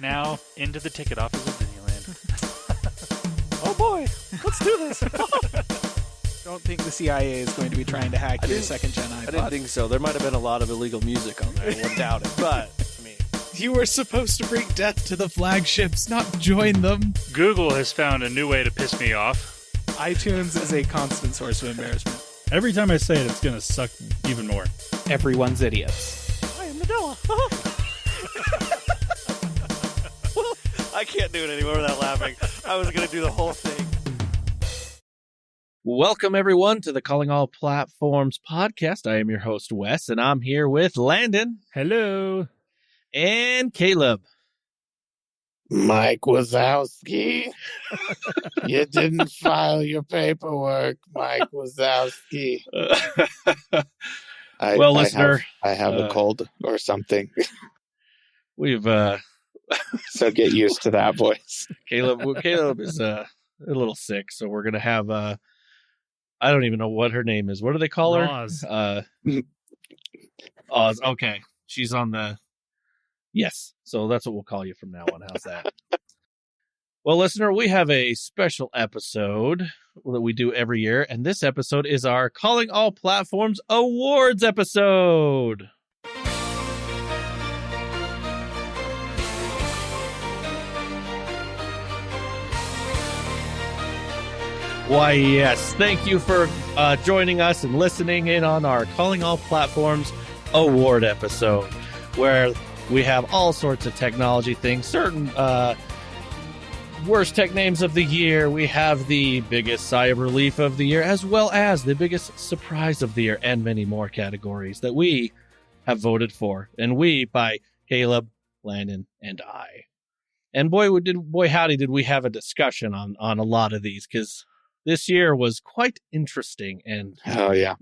Now, into the ticket office of Disneyland. Oh boy, let's do this. Don't think the CIA is going to be trying to hack your second-gen iPod. I didn't think so. There might have been a lot of illegal music on there. I wouldn't doubt it. But, I mean... You were supposed to bring death to the flagships, not join them. Google has found a new way to piss me off. iTunes is a constant source of embarrassment. Every time I say it, it's going to suck even more. Everyone's idiots. I am Nadella. I can't do it anymore without laughing. I was going to do the whole thing. Welcome, everyone, to the Calling All Platforms podcast. I am your host, Wes, and I'm here with Landon. Hello. And Caleb. Mike Wazowski. You didn't file your paperwork, Mike Wazowski. Listener. I have a cold or something. We've... So get used to that voice. Caleb is a little sick, so we're going to have... I don't even know what her name is. What do they call her? Oz. Oz. Okay. She's on the... Yes. So that's what we'll call you from now on. How's that? Well, listener, we have a special episode that we do every year, and this episode is our Calling All Platforms Awards episode. Why, yes. Thank you for joining us and listening in on our Calling All Platforms Award episode, where we have all sorts of technology things, certain worst tech names of the year. We have the biggest sigh of relief of the year, as well as the biggest surprise of the year, and many more categories that we have voted for. And we, by Caleb, Landon, and I. And boy, howdy, did we have a discussion on a lot of these, because this year was quite interesting. And oh, yeah.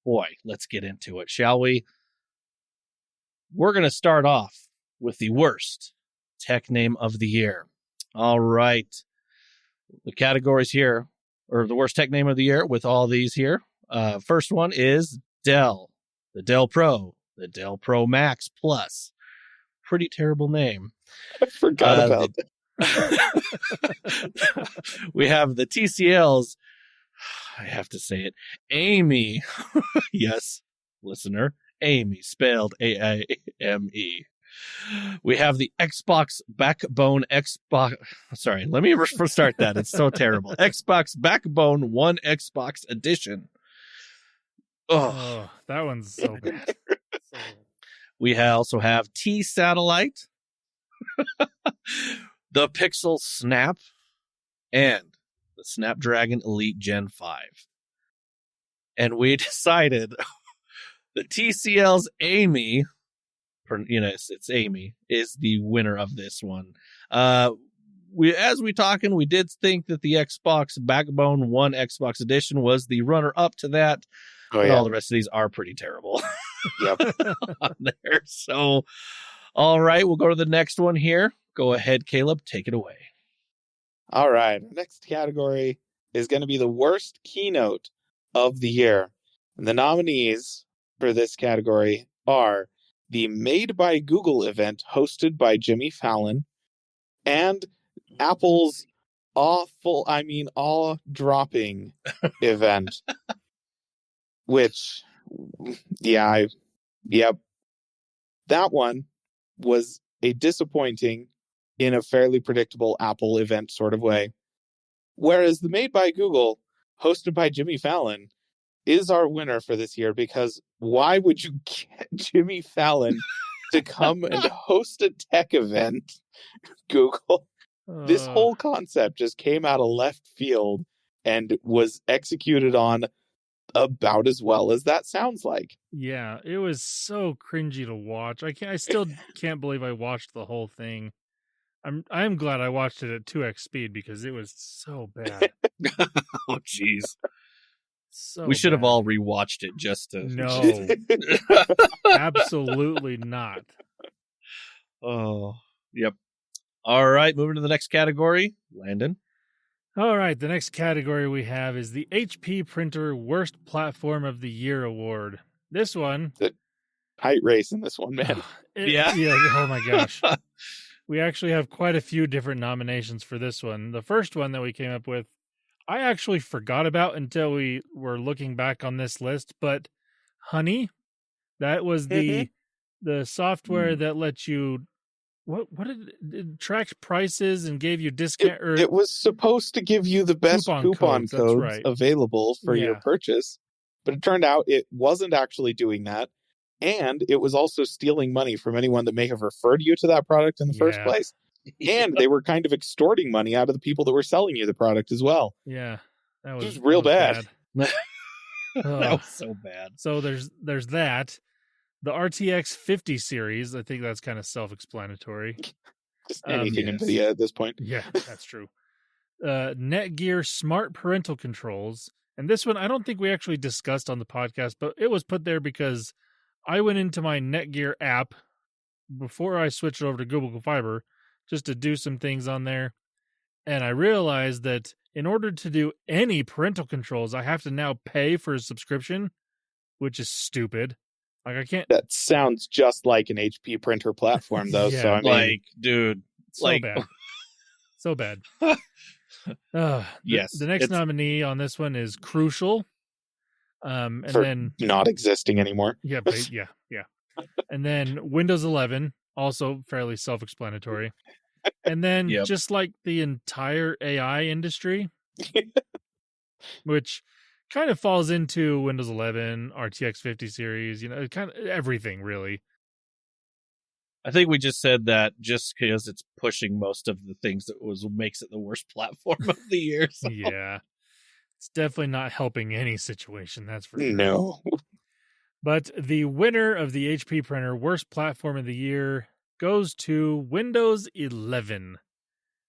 Boy, let's get into it, shall we? We're going to start off with the worst tech name of the year. All right. The categories here, or the worst tech name of the year with all these here. First one is Dell. The Dell Pro. The Dell Pro Max Plus. Pretty terrible name. I forgot about that. We have the TCL's, I have to say it, Amy. Yes, listener. Amy, spelled A-I-M-E. We have the Xbox Backbone Sorry, let me start that. It's so terrible. Xbox Backbone One Xbox Edition. Oh, that one's so bad. We also have T-Satellite, the Pixel Snap, and the Snapdragon Elite Gen 5. And we decided... The TCL's Amy, it's Amy, is the winner of this one. We did think that the Xbox Backbone One Xbox Edition was the runner-up to that. Oh, but yeah. all the rest of these are pretty terrible. Yep. On there. So, all right, we'll go to the next one here. Go ahead, Caleb, take it away. All right. Next category is going to be the worst keynote of the year. And the nominees for this category are the Made by Google event hosted by Jimmy Fallon and Apple's awe-dropping event, which, that one was a disappointing in a fairly predictable Apple event sort of way. Whereas the Made by Google, hosted by Jimmy Fallon, is our winner for this year, because why would you get Jimmy Fallon to come and host a tech event, Google? This whole concept just came out of left field and was executed on about as well as that sounds like. Yeah, it was so cringy to watch. I still can't believe I watched the whole thing. I'm glad I watched it at 2x speed because it was so bad. Oh, jeez. So we should have bad. all rewatched it just to... No. Absolutely not. Oh, yep. All right, moving to the next category. Landon. All right, the next category we have is the HP Printer Worst Platform of the Year Award. This one... height race in this one, man. Yeah. Oh, my gosh. we actually have quite a few different nominations for this one. The first one that we came up with, I actually forgot about until we were looking back on this list, but Honey, that was the software that lets you it tracked prices and gave you discount It was supposed to give you the best coupon codes, that's codes right. available for your Yeah. purchase, but it turned out it wasn't actually doing that, and it was also stealing money from anyone that may have referred you to that product in the first Yeah. place. And they were kind of extorting money out of the people that were selling you the product as well. Yeah. That was real bad. That Ugh. was so bad. So there's that. The RTX 50 series, I think that's kind of self-explanatory. Just anything yes. NVIDIA at this point. Yeah, that's true. Netgear smart parental controls. And this one, I don't think we actually discussed on the podcast, but it was put there because I went into my Netgear app before I switched over to Google Fiber just to do some things on there. And I realized that in order to do any parental controls, I have to now pay for a subscription, which is stupid. Like, I can't. That sounds just like an HP printer platform, though. Yeah. So I mean, Like, dude, So bad. So bad. Yes. The next nominee on this one is Crucial. And for then not existing anymore. yeah. And then Windows 11, also fairly self-explanatory. And then Yep. just like the entire AI industry, which kind of falls into Windows 11, RTX 50 series, kind of everything really. I think we just said that just because it's pushing most of the things that makes it the worst platform of the year. So. Yeah. It's definitely not helping any situation, that's for sure. No. But the winner of the HP printer worst platform of the year goes to Windows 11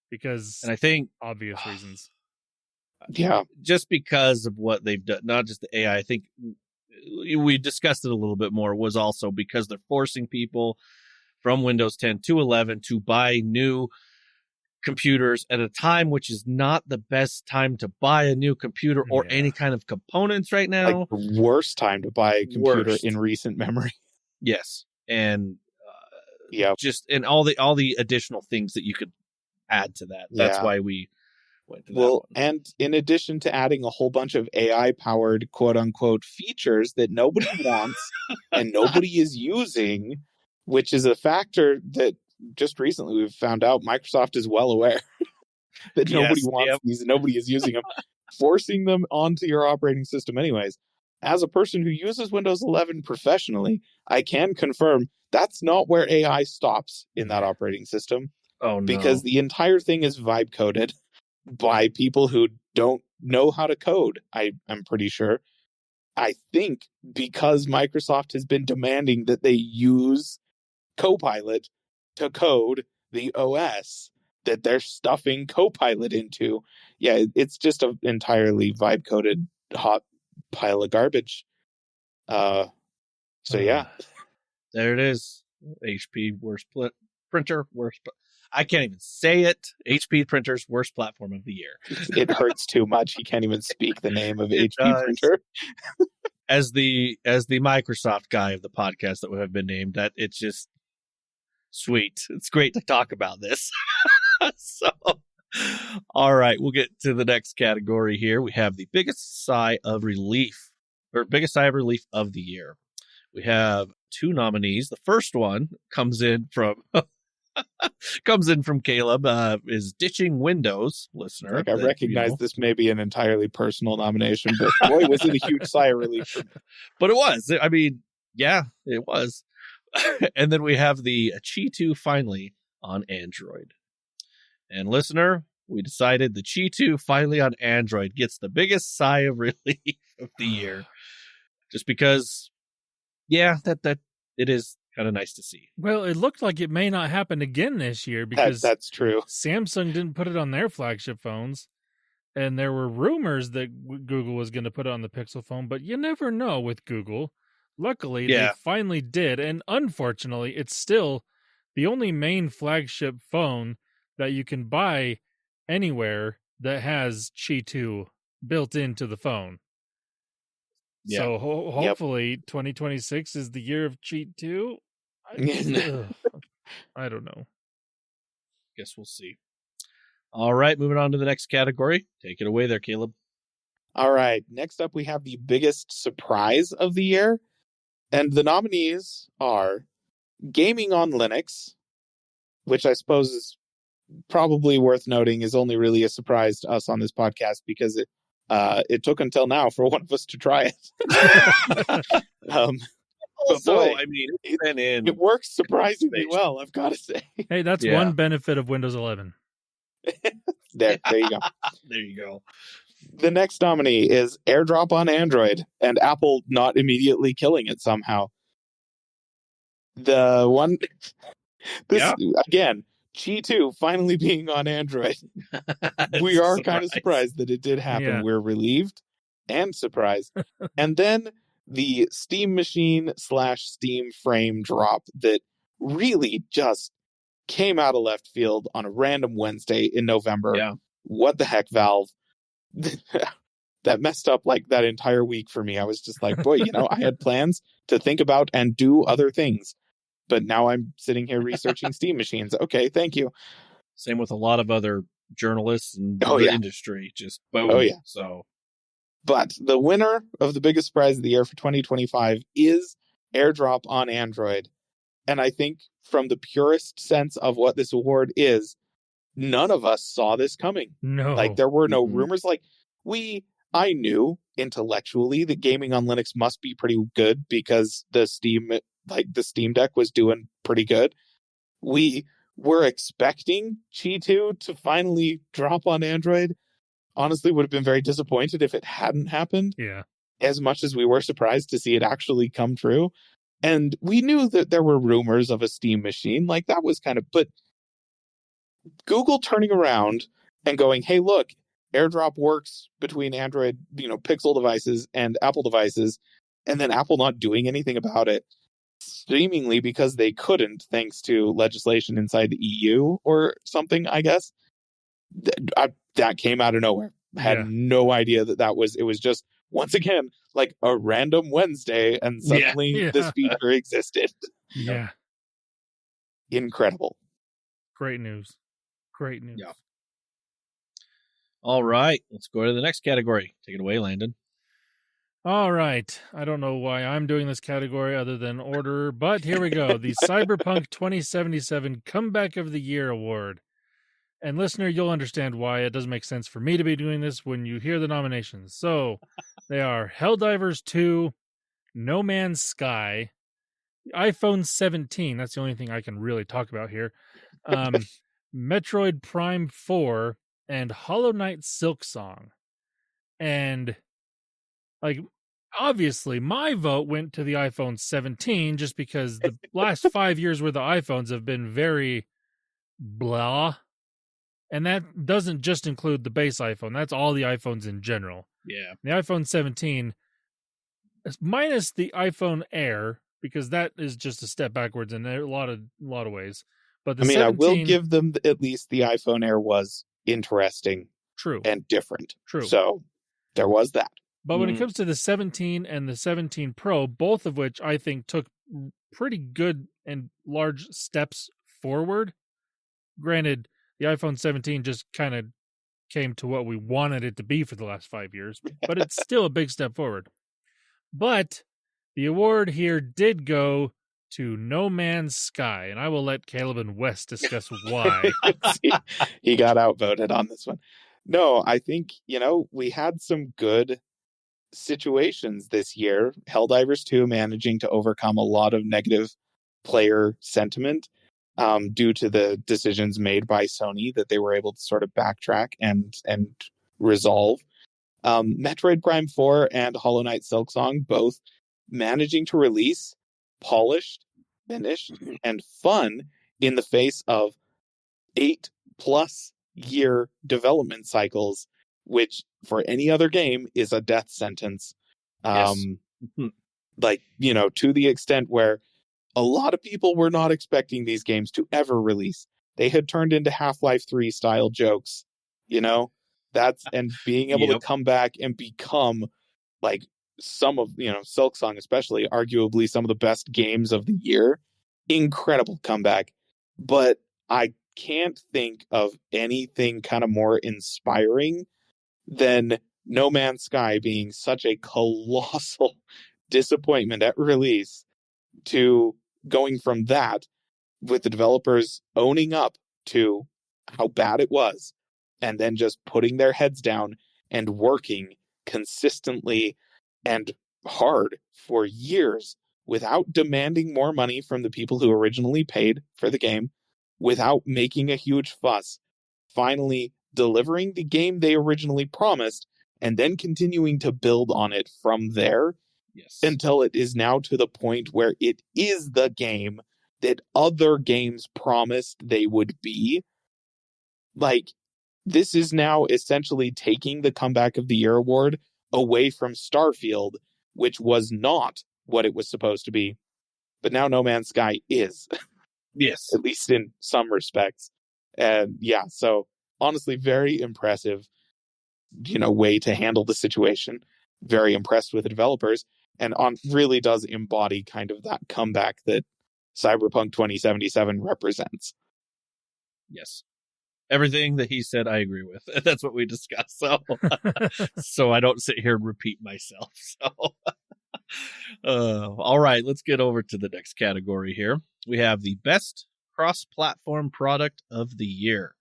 because And I think obvious reasons. Yeah. just because of what they've done, not just the AI, I think we discussed it a little bit more, was also because they're forcing people from Windows 10 to 11 to buy new computers at a time which is not the best time to buy a new computer or Yeah. any kind of components right now. Like the worst time to buy a computer Worst. in recent memory. Yes. And Yeah. just and all the additional things that you could add to that. That's Yeah. why we went to that Well, one. and in addition to adding a whole bunch of AI powered quote unquote features that nobody wants and nobody is using, which is a factor that just recently we've found out Microsoft is well aware that nobody Yes, wants yep. these and nobody is using them, forcing them onto your operating system anyways. As a person who uses Windows 11 professionally, I can confirm that's not where AI stops in that operating system, Oh no. because the entire thing is vibe coded by people who don't know how to code. I'm pretty sure. I think because Microsoft has been demanding that they use Copilot to code the OS that they're stuffing Copilot into. Yeah, it's just an entirely vibe coded hot pile of garbage. So yeah. There it is. HP worst printer, worst. I can't even say it. HP printer's worst platform of the year. It hurts too much. He can't even speak the name of It HP does. printer. As the Microsoft guy of the podcast that would have been named, that it's just sweet. It's great to talk about this. So, all right, we'll get to the next category here. We have the biggest sigh of relief, or biggest sigh of relief of the year. We have two nominees. The first one comes in from Caleb, is ditching Windows, listener. Like, I that, recognize this may be an entirely personal nomination, but boy, was it a huge sigh of relief for me. But it was. I mean, yeah, it was. And then we have the Qi 2 finally on Android. And listener, we decided the Qi 2 finally on Android gets the biggest sigh of relief of the year. Just because, yeah, that it is kind of nice to see. Well, it looked like it may not happen again this year because That's true. Samsung didn't put it on their flagship phones. And there were rumors that Google was going to put it on the Pixel phone, but you never know with Google. Luckily, they finally did. And unfortunately, it's still the only main flagship phone that you can buy anywhere that has Qi 2 built into the phone. Yeah. So hopefully 2026 is the year of Qi 2. I don't know. guess we'll see. All right, moving on to the next category. Take it away there, Caleb. All right. Next up, we have the biggest surprise of the year. And the nominees are Gaming on Linux, which I suppose is probably worth noting is only really a surprise to us on this podcast because it took until now for one of us to try it. Also, boy, I mean, it's been in. It works surprisingly well, I've got to say. Hey, that's one benefit of Windows 11. There you go. There you go. The next nominee is AirDrop on Android, and Apple not immediately killing it somehow. The one, again, Qi 2 finally being on Android. We are kind of surprised that it did happen. Yeah. We're relieved and surprised. And then the Steam Machine / Steam Frame drop that really just came out of left field on a random Wednesday in November. Yeah. What the heck, Valve? That messed up like that entire week for me. I was just like, boy, I had plans to think about and do other things. But now I'm sitting here researching Steam machines. Okay, thank you. Same with a lot of other journalists and the industry. Just boom. Oh, yeah. So, but the winner of the biggest prize of the year for 2025 is AirDrop on Android. And I think from the purest sense of what this award is, none of us saw this coming. No. Like, there were no rumors. Like, I knew intellectually that gaming on Linux must be pretty good because the Steam Deck was doing pretty good. We were expecting Qi 2 to finally drop on Android. Honestly, would have been very disappointed if it hadn't happened. Yeah. As much as we were surprised to see it actually come true. And we knew that there were rumors of a Steam machine. Like, that was but Google turning around and going, hey, look, AirDrop works between Android, Pixel devices and Apple devices, and then Apple not doing anything about it, seemingly because they couldn't, thanks to legislation inside the EU or something, I guess. That came out of nowhere. I had no idea that was, it was just, once again, like a random Wednesday, and suddenly this feature existed. Yeah. Incredible. Great news. Great news. Yeah. All right, let's go to the next category. Take it away, Landon. All right. I don't know why I'm doing this category other than order, but here we go. The Cyberpunk 2077 Comeback of the Year Award. And listener, you'll understand why it doesn't make sense for me to be doing this when you hear the nominations. So they are Helldivers 2, No Man's Sky, iPhone 17. That's the only thing I can really talk about here. Metroid Prime 4, and Hollow Knight Silksong. And, obviously, my vote went to the iPhone 17 just because the last 5 years worth of iPhones have been very blah. And that doesn't just include the base iPhone. That's all the iPhones in general. Yeah. The iPhone 17, minus the iPhone Air, because that is just a step backwards in a lot of ways. But the 17, I will give them at least the iPhone Air was interesting. True. And different. True. So there was that. But when it comes to the 17 and the 17 Pro, both of which I think took pretty good and large steps forward. Granted, the iPhone 17 just kind of came to what we wanted it to be for the last 5 years, but it's still a big step forward. But the award here did go to No Man's Sky, and I will let Caleb and Wes discuss why. He got outvoted on this one. No, I think, we had some good situations this year. Helldivers 2 managing to overcome a lot of negative player sentiment due to the decisions made by Sony that they were able to sort of backtrack and resolve. Metroid Prime 4 and Hollow Knight Silksong both managing to release polished, finished, and fun in the face of 8+ year development cycles, which for any other game is a death sentence. Yes. To the extent where a lot of people were not expecting these games to ever release. They had turned into Half-Life 3 style jokes, and being able to come back and become some of, Silksong especially, arguably some of the best games of the year. Incredible comeback. But I can't think of anything kind of more inspiring than No Man's Sky being such a colossal disappointment at release to going from that with the developers owning up to how bad it was and then just putting their heads down and working consistently and hard for years without demanding more money from the people who originally paid for the game, without making a huge fuss, finally delivering the game they originally promised, and then continuing to build on it from there. Yes. Until it is now to the point where it is the game that other games promised they would be. Like, this is now essentially taking the Comeback of the Year award away from Starfield, which was not what it was supposed to be. But now No Man's Sky is, Yes. at least in some respects. And yeah, so honestly, very impressive, way to handle the situation. Very impressed with the developers, and really does embody kind of that comeback that Cyberpunk 2077 represents. Yes. Everything that he said, I agree with. That's what we discussed. So, so I don't sit here and repeat myself. So, all right, let's get over to the next category here. We have the best cross-platform product of the year.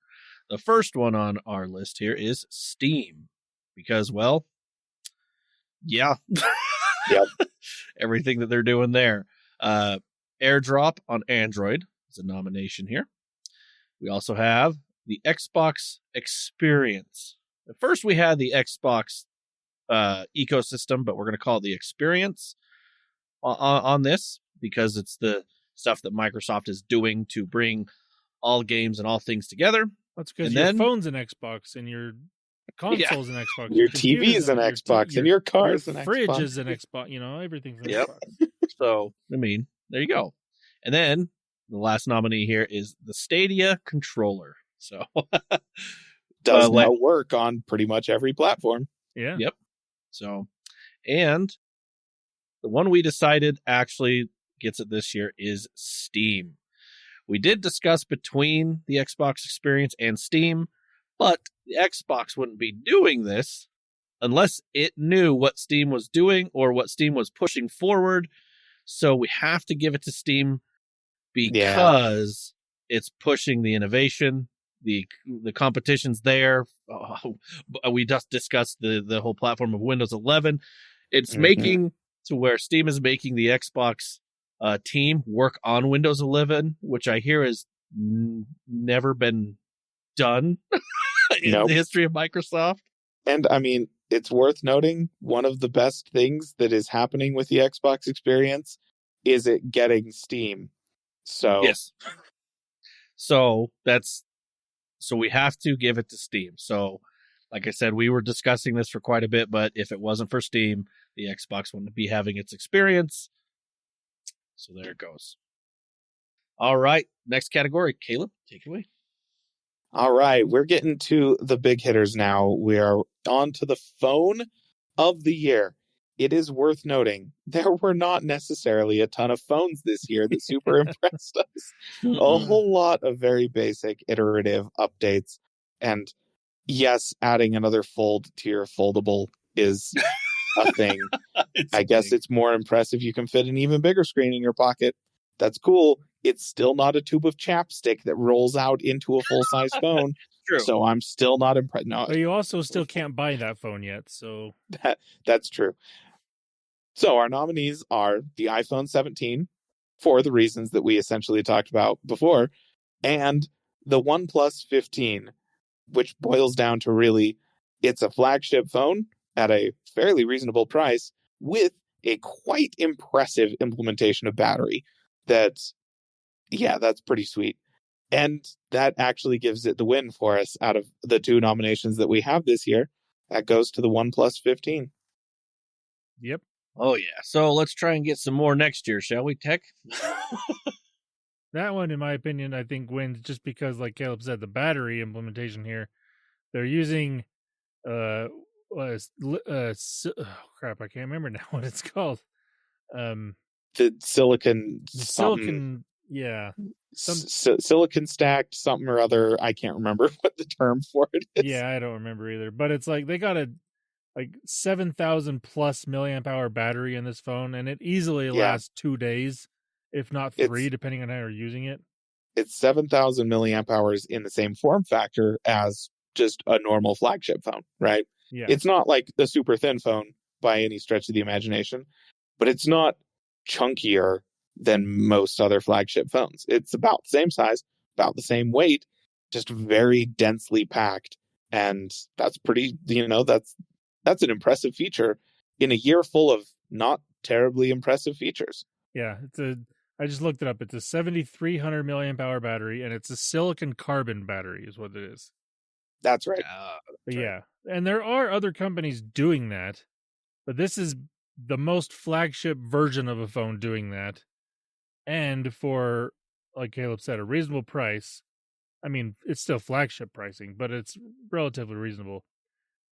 The first one on our list here is Steam, because, well, yeah, Yep. everything that they're doing there. AirDrop on Android is a nomination here. We also have the Xbox Experience. At first, we had the Xbox ecosystem, but we're going to call it the Experience on this because it's the stuff that Microsoft is doing to bring all games and all things together. That's because And your then- phone's an Xbox and your console's an Xbox. Your computer's TV's an Xbox, and your car's your an fridge Xbox. is an Xbox. Everything's an Yep. Xbox. So, I mean, there you go. And then the last nominee here is the Stadia controller. So, Does like- now work on pretty much every platform. Yeah. Yep. So, and the one we decided actually gets it this year is Steam. We did discuss between the Xbox Experience and Steam, but the Xbox wouldn't be doing this unless it knew what Steam was doing or what Steam was pushing forward. So we have to give it to Steam because it's pushing the innovation. The competition's there. We just discussed the whole platform of Windows 11. It's Mhm. making to where Steam is making the Xbox team work on Windows 11, which I hear has never been done in Nope. the history of Microsoft. And I mean, it's worth noting, one of the best things that is happening with the Xbox Experience is it getting Steam. So Yes. So we have to give it to Steam. So, like I said, we were discussing this for quite a bit, but if it wasn't for Steam, the Xbox wouldn't be having its experience. So there it goes. All right. Next category. Caleb, take it away. All right, we're getting to the big hitters now. We are on to the phone of the year. It is worth noting there were not necessarily a ton of phones this year that super impressed us. A whole lot of very basic iterative updates. And yes, adding another fold to your foldable is a thing. I guess it's more impressive you can fit an even bigger screen in your pocket. That's cool. It's still not a tube of chapstick that rolls out into a full-size phone. true. So I'm still not impressed. No, But you also still can't buy that phone yet. So that's true. So our nominees are the iPhone 17 for the reasons that we essentially talked about before, and the OnePlus 15, which boils down to really, it's a flagship phone at a fairly reasonable price with a quite impressive implementation of battery. That's pretty sweet. And that actually gives it the win for us out of the two nominations that we have this year. That goes to the OnePlus 15. yep. Oh, yeah. So let's try and get some more next year, shall we, Tech? That one, in my opinion, I think wins just because, like Caleb said, the battery implementation here, they're using crap, I can't remember now what it's called. The silicon The something. silicon, yeah. silicon stacked something or other. I can't remember what the term for it is. Yeah, I don't remember either. But it's like they got a 7,000 plus milliamp hour battery in this phone, and it easily lasts 2 days, if not 3, depending on how you're using it. It's 7,000 milliamp hours in the same form factor as just a normal flagship phone, right? Yeah. It's not like the super thin phone by any stretch of the imagination, but it's not chunkier than most other flagship phones. It's about the same size, about the same weight, just very densely packed. And that's pretty, that's an impressive feature in a year full of not terribly impressive features. Yeah, I just looked it up. It's a 7,300 milliamp hour battery, and it's a silicon carbon battery is what it is. That's right. Yeah. And there are other companies doing that, but this is the most flagship version of a phone doing that. And for, like Caleb said, a reasonable price. I mean, it's still flagship pricing, but it's relatively reasonable.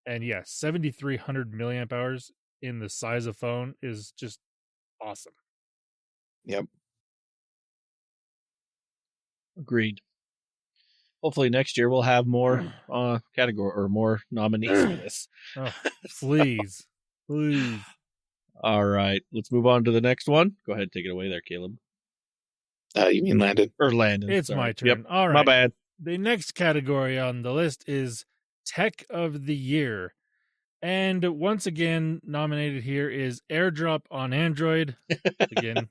And yes, 7,300 milliamp hours in the size of phone is just awesome. Yep. Agreed. Hopefully next year we'll have more category or more nominees for this. Oh, please. Please. All right, let's move on to the next one. Go ahead, take it away there, Caleb. You mean Landon? Or Landon. It's sorry. my turn. Yep. All right. My bad. The next category on the list is Tech of the Year. And once again, nominated here is AirDrop on Android. Again,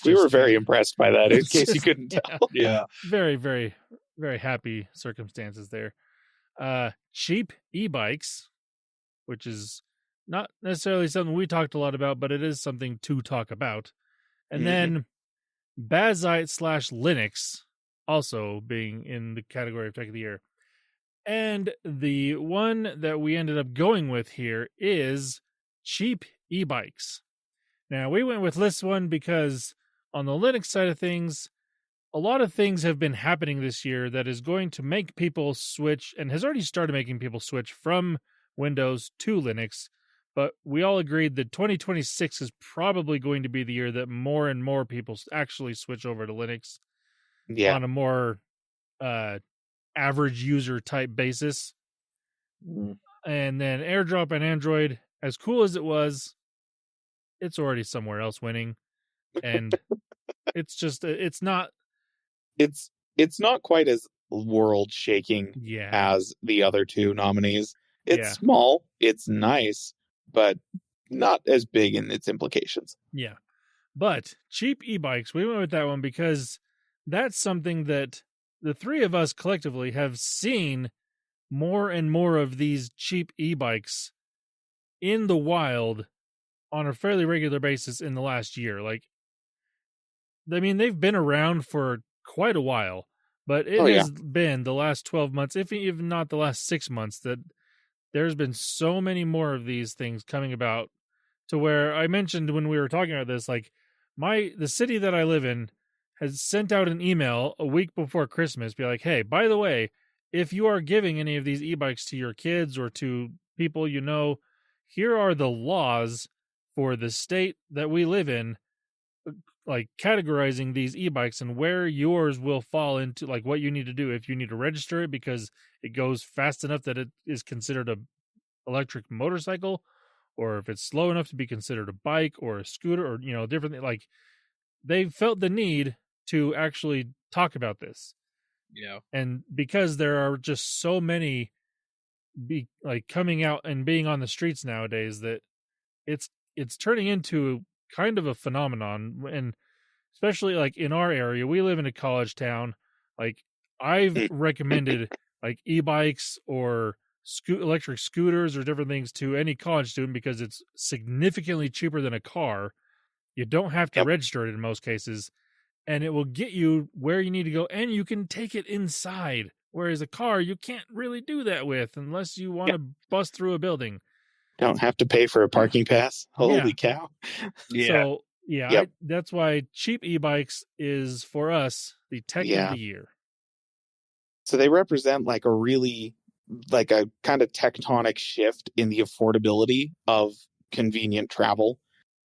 we were very impressed by that, in case you couldn't tell. Yeah. Very, very, very happy circumstances there. Cheap e-bikes, which is not necessarily something we talked a lot about, but it is something to talk about. And then Bazite/Linux also being in the category of Tech of the Year. And the one that we ended up going with here is cheap e-bikes. Now, we went with this one because on the Linux side of things, a lot of things have been happening this year that is going to make people switch, and has already started making people switch from Windows to Linux. But we all agreed that 2026 is probably going to be the year that more and more people actually switch over to Linux on a more average user type basis. And then AirDrop and Android, as cool as it was, it's already somewhere else winning. And it's just, it's not quite as world shaking as the other two nominees. It's small, it's nice, but not as big in its implications. Yeah. But cheap e-bikes, we went with that one because that's something that the three of us collectively have seen more and more of these cheap e-bikes in the wild on a fairly regular basis in the last year. Like, I mean, they've been around for quite a while, but it has been the last 12 months, if even not the last 6 months, that there's been so many more of these things coming about, to where I mentioned when we were talking about this, like the city that I live in has sent out an email a week before Christmas, be like, hey, by the way, if you are giving any of these e-bikes to your kids or to people you know, here are the laws for the state that we live in, like categorizing these e-bikes and where yours will fall into, like what you need to do if you need to register it because it goes fast enough that it is considered a electric motorcycle, or if it's slow enough to be considered a bike or a scooter, or different. Like, they felt the need to actually talk about this. Yeah. And because there are just so many coming out and being on the streets nowadays, that it's turning into kind of a phenomenon. And especially like in our area, we live in a college town. Like, I've recommended like e-bikes or electric scooters or different things to any college student because it's significantly cheaper than a car. You don't have to register it in most cases, and it will get you where you need to go, and you can take it inside. Whereas a car, you can't really do that with unless you want to bust through a building. Don't have to pay for a parking pass. Holy cow. So, that's why cheap e-bikes is, for us, the tech of the year. So they represent like a kind of tectonic shift in the affordability of convenient travel.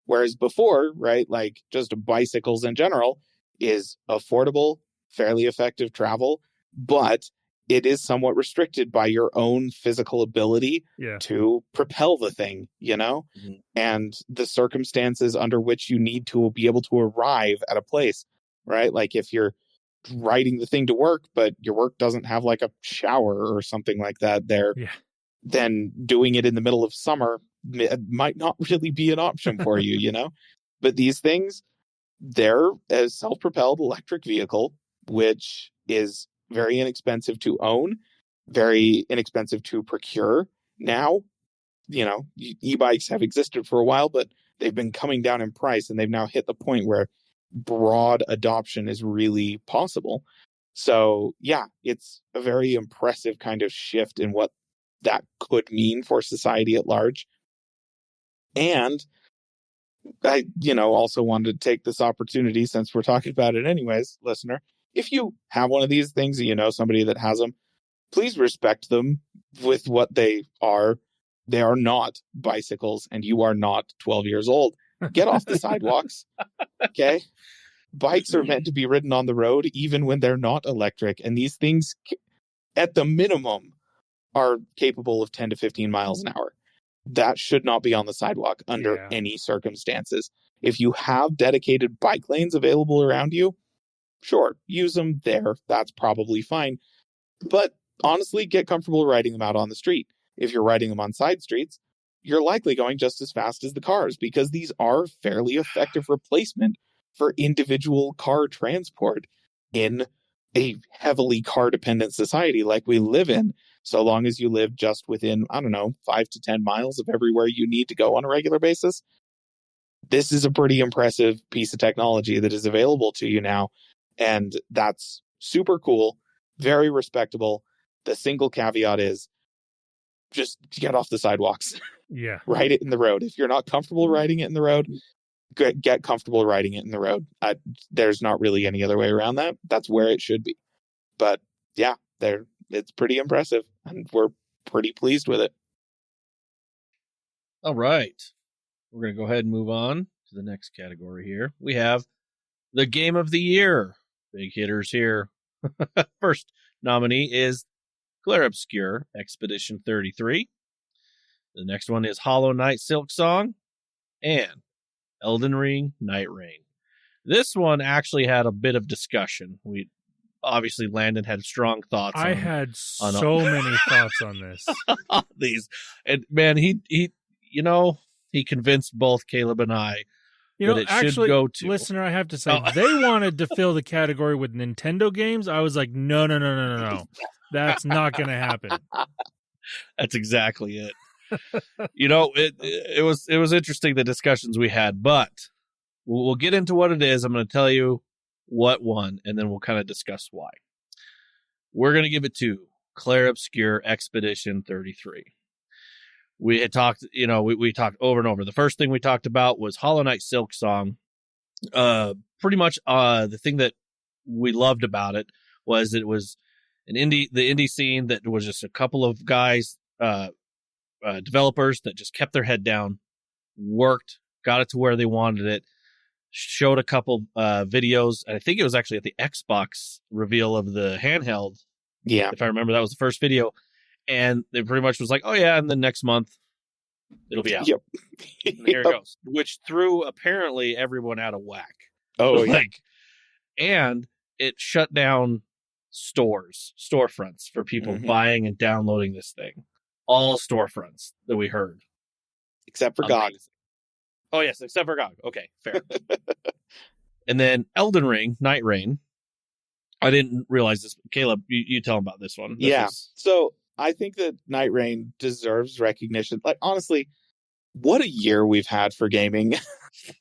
Whereas before, right, like just bicycles in general is affordable fairly effective travel, but it is somewhat restricted by your own physical ability Yeah. to propel the thing, Mhm. and the circumstances under which you need to be able to arrive at a place, right? Like if you're riding the thing to work, but your work doesn't have like a shower or something like that there, Yeah. then doing it in the middle of summer might not really be an option for you, But these things, they're a self-propelled electric vehicle, which is very inexpensive to own, very inexpensive to procure. Now, e-bikes have existed for a while, but they've been coming down in price, and they've now hit the point where broad adoption is really possible. So yeah, it's a very impressive kind of shift in what that could mean for society at large. And I, also wanted to take this opportunity, since we're talking about it anyways, listener, if you have one of these things and you know somebody that has them, please respect them with what they are. They are not bicycles, and you are not 12 years old. Get off the sidewalks. Okay. Bikes are meant to be ridden on the road, even when they're not electric. And these things, at the minimum, are capable of 10 to 15 miles an hour. That should not be on the sidewalk under any circumstances. If you have dedicated bike lanes available around you, sure, use them there. That's probably fine. But honestly, get comfortable riding them out on the street. If you're riding them on side streets, you're likely going just as fast as the cars, because these are fairly effective replacement for individual car transport in a heavily car-dependent society like we live in. So long as you live just within, 5 to 10 miles of everywhere you need to go on a regular basis, this is a pretty impressive piece of technology that is available to you now. And that's super cool, very respectable. The single caveat is just get off the sidewalks. Yeah. Ride it in the road. If you're not comfortable riding it in the road, get comfortable riding it in the road. There's not really any other way around that. That's where it should be. But yeah, it's pretty impressive, and we're pretty pleased with it. All right. We're going to go ahead and move on to the next category here. We have the game of the year. Big hitters here. First nominee is Claire Obscure Expedition 33. The next one is Hollow Knight Silksong and Elden Ring Night Rain. This one actually had a bit of discussion. Obviously, Landon had strong thoughts. I had so many thoughts on this. These, and man, he convinced both Caleb and I that it should go to. Listener, I have to say, they wanted to fill the category with Nintendo games. I was like, no. That's not going to happen. That's exactly it. It was interesting, the discussions we had, but we'll get into what it is. I'm going to tell you what won, and then we'll kind of discuss why. We're going to give it to Claire Obscure Expedition 33. We had talked, we talked over and over. The first thing we talked about was Hollow Knight Silksong. Pretty much the thing that we loved about it was the indie scene that was just a couple of guys, developers that just kept their head down, worked, got it to where they wanted it, showed a couple videos. I think it was actually at the Xbox reveal of the handheld. Yeah. If I remember, that was the first video. And they pretty much was like, oh yeah, and then next month it'll be out. Yep. And here it goes. Which threw apparently everyone out of whack. Oh, yeah. And it shut down storefronts for people buying and downloading this thing. All storefronts that we heard. Except for GOG. Oh, yes, except for GOG. Okay, fair. And then Elden Ring, Night Rain. I didn't realize this. Caleb, you tell them about this one. So I think that Night Rain deserves recognition. Like, honestly, what a year we've had for gaming.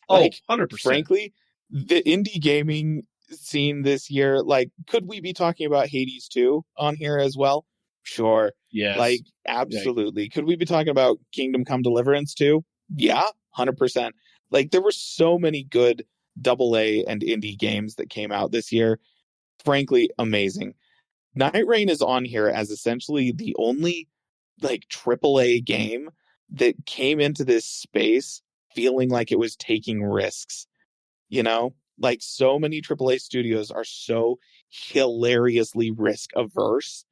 100%. Frankly, the indie gaming scene this year, could we be talking about Hades 2 on here as well? Sure. Yes. Absolutely. Yeah. Could we be talking about Kingdom Come Deliverance 2? Yeah, 100%. There were so many good AA and indie games that came out this year. Frankly, amazing. Night Rain is on here as essentially the only AAA game that came into this space feeling like it was taking risks. So many AAA studios are so hilariously risk averse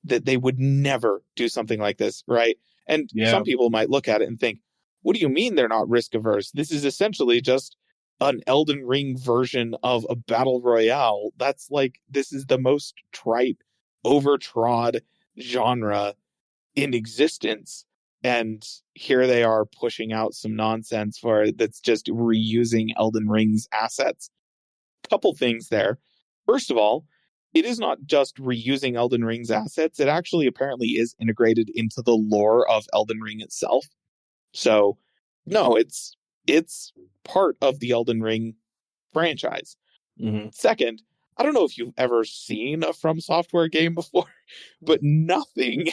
that they would never do something like this, right? And some people might look at it and think, what do you mean they're not risk averse? This is essentially just an Elden Ring version of a battle royale. That's like, this is the most trite, overtrod genre in existence. And here they are pushing out some nonsense for it that's just reusing Elden Ring's assets. Couple things there. First of all, it is not just reusing Elden Ring's assets. It actually apparently is integrated into the lore of Elden Ring itself. So, no, it's part of the Elden Ring franchise. Second, I don't know if you've ever seen a From Software game before, but nothing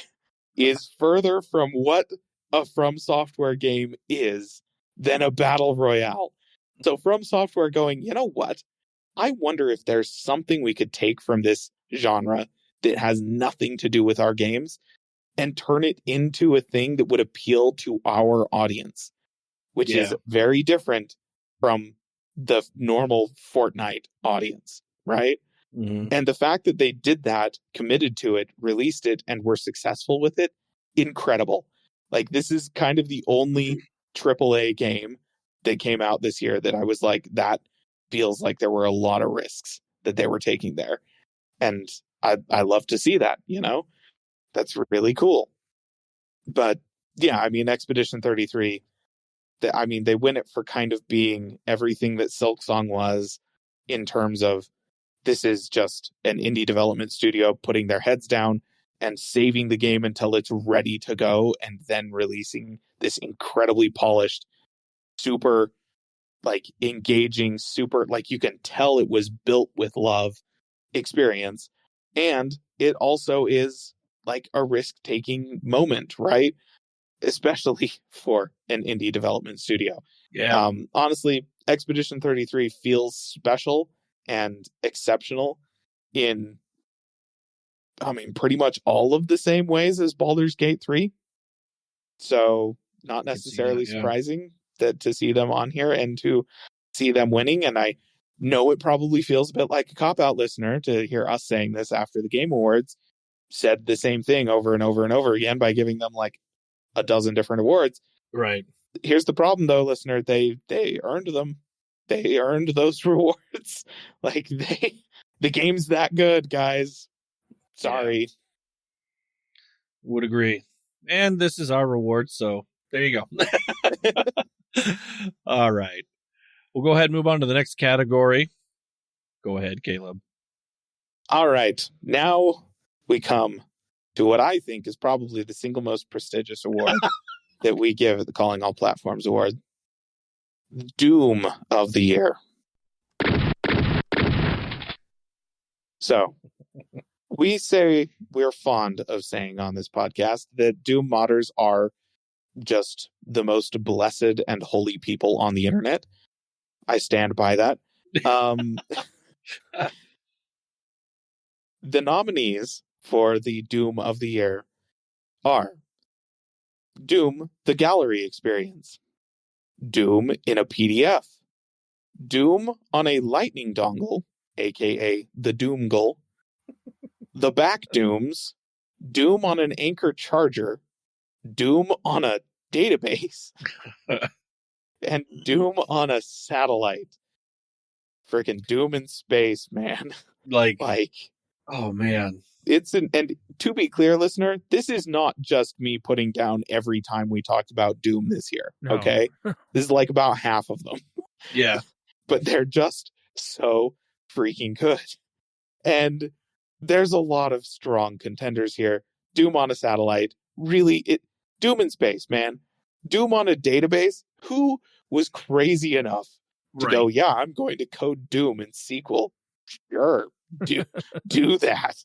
is further from what a From Software game is than a battle royale. So From Software going, you know what? I wonder if there's something we could take from this genre that has nothing to do with our games and turn it into a thing that would appeal to our audience, which is very different from the normal Fortnite audience, right? And the fact that they did that, committed to it, released it, and were successful with it, incredible. Like, this is kind of the only AAA game that came out this year that I was like, that feels like there were a lot of risks that they were taking there. And I love to see that, you know? That's really cool. But yeah, I mean, Expedition 33, they win it for kind of being everything that Silksong was, in terms of this is just an indie development studio putting their heads down and saving the game until it's ready to go, and then releasing this incredibly polished, super like engaging, super like you can tell it was built with love experience. And it also is like a risk-taking moment, right? Especially for an indie development studio. Honestly, Expedition 33 feels special and exceptional in, I mean, pretty much all of the same ways as Baldur's Gate 3. So not necessarily surprising that to see them on here and to see them winning. And I know it probably feels a bit like a cop-out, listener, to hear us saying this after the Game Awards said the same thing over and over and over again by giving them like a dozen different awards. Right. Here's the problem, though, listener. They earned them. They earned those rewards. Like, the game's that good, guys. Sorry. Would agree. And this is our reward, so there you go. All right. We'll go ahead and move on to the next category. Go ahead, Caleb. All right. Now we come to what I think is probably the single most prestigious award that we give at the Calling All Platforms Award. Doom of the Year. So, we say, we're fond of saying on this podcast that Doom modders are just the most blessed and holy people on the internet. I stand by that. The nominees for the Doom of the Year are Doom, the Gallery Experience, Doom in a PDF, Doom on a lightning dongle, aka the Doomgle, the Back Dooms, Doom on an Anchor charger, Doom on a database, and Doom on a satellite. Freaking Doom in space, man. Like, oh man. And to be clear, listener, this is not just me putting down every time we talked about Doom this year. No. Okay. This is like about half of them. Yeah. But they're just so freaking good. And there's a lot of strong contenders here. Doom on a satellite. Really, Doom in space, man. Doom on a database. Who was crazy enough to go, yeah, I'm going to code Doom in SQL? Sure. Do that.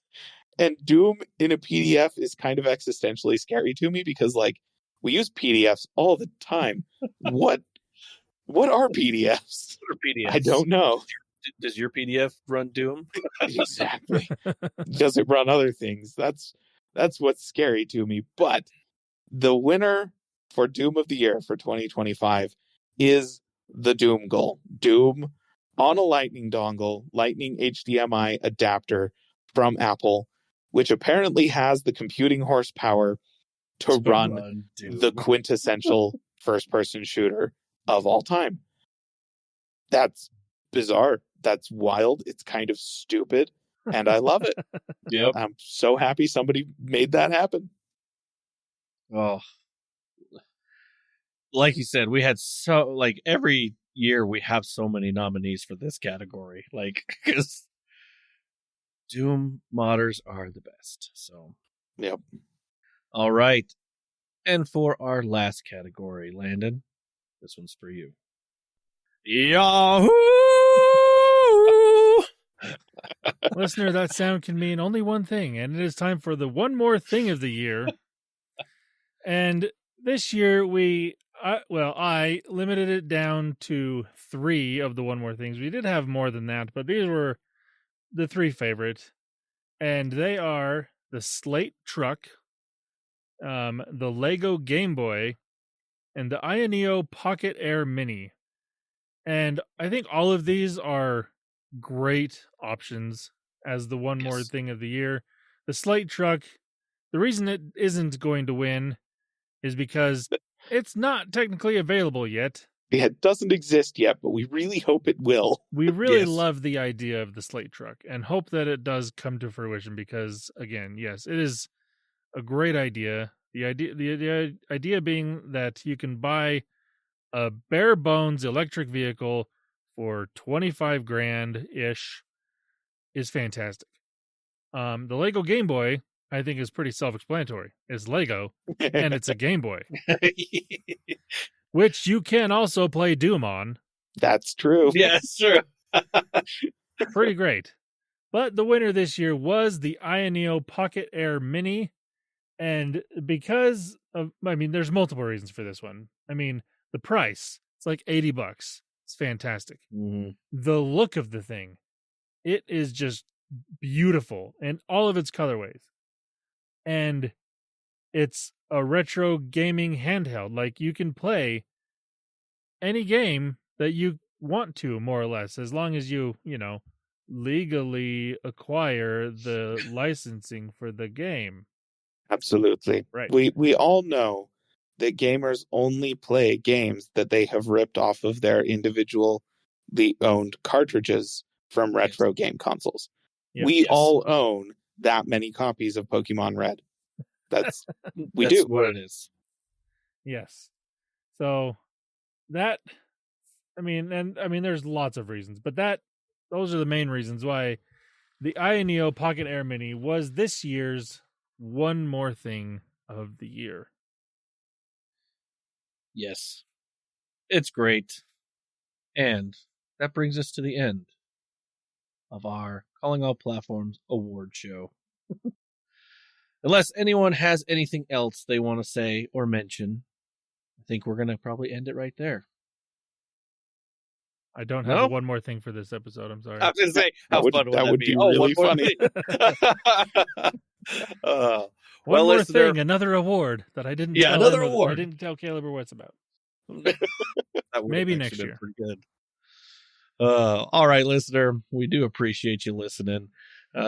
And Doom in a PDF is kind of existentially scary to me because, like, we use PDFs all the time. What are PDFs? What are PDFs? I don't know. Does your PDF run Doom? Exactly. Does it run other things? That's what's scary to me. But the winner for Doom of the Year for 2025 is the Doom goal. Doom on a Lightning dongle, Lightning HDMI adapter from Apple, which apparently has the computing horsepower to run the quintessential first-person shooter of all time. That's bizarre. That's wild. It's kind of stupid, and I love it. Yep. I'm so happy somebody made that happen. Oh, like you said, we had every year we have so many nominees for this category, because Doom modders are the best. So, Yep. All right. And for our last category, Landon, this one's for you. Yahoo! Listener, that sound can mean only one thing, and it is time for the one more thing of the year. And this year I limited it down to 3 of the one more things. We did have more than that, but these were the 3 favorite. And they are the Slate Truck, the Lego Game Boy, and the Ioneo Pocket Air Mini. And I think all of these are great options as the one more thing of the year. The Slate Truck, the reason it isn't going to win is because it's not technically available yet. Yeah, it doesn't exist yet, but we really hope it will. We really love the idea of the Slate Truck and hope that it does come to fruition because, again, yes, it is a great idea. The idea being that you can buy a bare bones electric vehicle for $25,000-ish is fantastic. The Lego Game Boy, I think, is pretty self-explanatory. It's Lego, and it's a Game Boy, which you can also play Doom on. That's true. Yes, true. Pretty great. But the winner this year was the Ioneo Pocket Air Mini, and because of, there's multiple reasons for this one. The price, it's like $80. It's fantastic. Mm-hmm. The look of the thing, it is just beautiful in all of its colorways. And it's a retro gaming handheld. Like, you can play any game that you want to, more or less, as long as you legally acquire the licensing for the game. Absolutely. Right. We all know that gamers only play games that they have ripped off of their individually owned cartridges from retro game consoles. Yep. We all own that many copies of Pokemon Red. That's That's what it is. Yes. So that, there's lots of reasons, but those are the main reasons why the Ioneo Pocket Air Mini was this year's one more thing of the year. Yes. It's great. And that brings us to the end of our Calling All Platforms award show. Unless anyone has anything else they want to say or mention, I think we're going to probably end it right there. I don't have one more thing for this episode. I'm sorry. I was going to say, how fun would that be? Really funny. One more thing, another award that I didn't. Yeah, another award. I didn't tell Caleb what it's about. Maybe next year. Pretty good. All right, listener, we do appreciate you listening.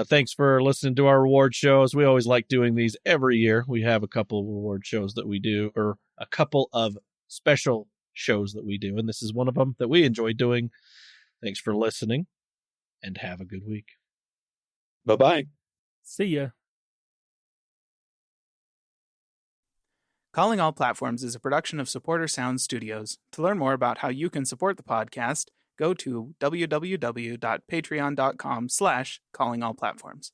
Thanks for listening to our reward shows. We always like doing these every year. We have a couple of reward shows that we do, or a couple of special shows that we do, and this is one of them that we enjoy doing. Thanks for listening, and have a good week. Bye-bye. See ya. Calling All Platforms is a production of Supporter Sound Studios. To learn more about how you can support the podcast, go to www.patreon.com/callingallplatforms.